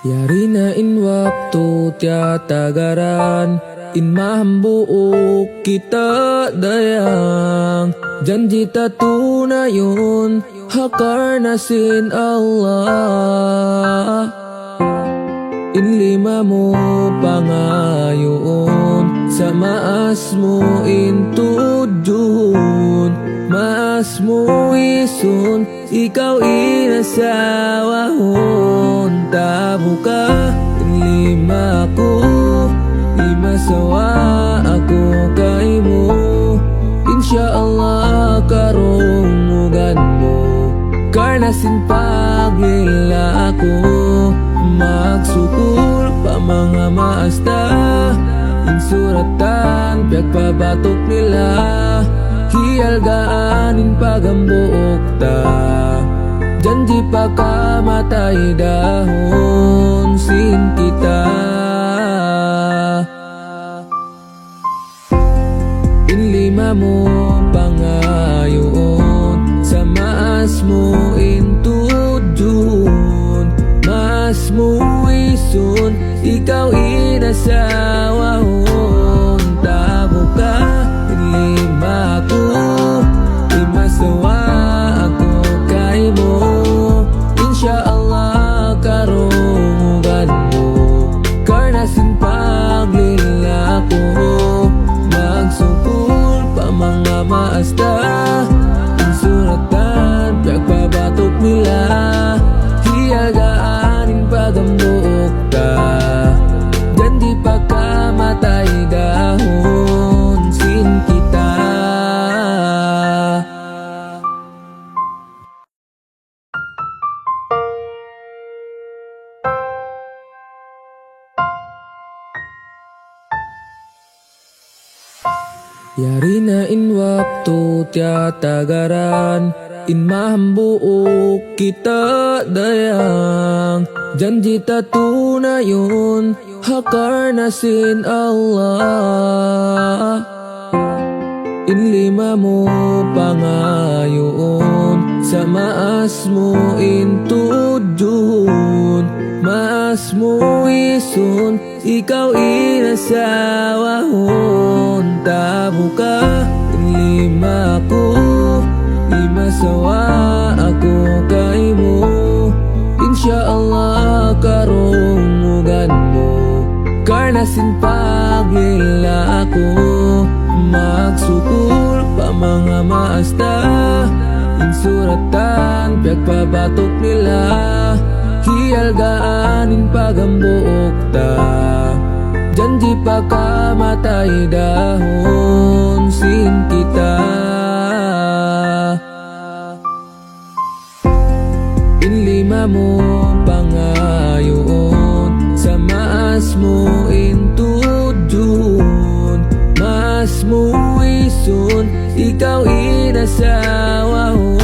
Yari na in waktu tiatagaran in mahambuok kita dayang janji tatuna yun hakarnasin Allah in lima mo pangayon sa maas mo in tudun maas mo isun ikaw inasawahon tabo ka in lima ko lima sawa ako kay mo insyaallah karungugan mo karnasin paglila ako magsukul pa mga maasta insuratan pagpabatok nila hialgaanin pagambuok ta janji pagkamatay dahon sin kita inlima mo pangayon sa maas mo intudun maas mo isun ikaw inasawahon tabo ka inlima ko lima sawa ako kay mo insyaallah karungugan mo karnasin paglila ko magsukul pa mga maasta insuratan pagpabatok nila hiagaanin pagambuok ta janji pagkamatay dahon sin kita Yari na in waktu tiatagaran in mahambuok kita dayang janji tatuna yun hakarnasin Allah in lima mo pangayon sa maas mo intudun maas mo isun ikaw inasawahon tabo ka in lima ko lima sawa ako kay mo insyaallah karungugan mo karnasin paglila ako magsukul pa mga maasta insuratan pagpabatok nila hialgaanin pagambuok ta janji pagkamatay dahon sin kita inlima mo pangayon sa maas mo intudun maas mo isun ikaw inasawahon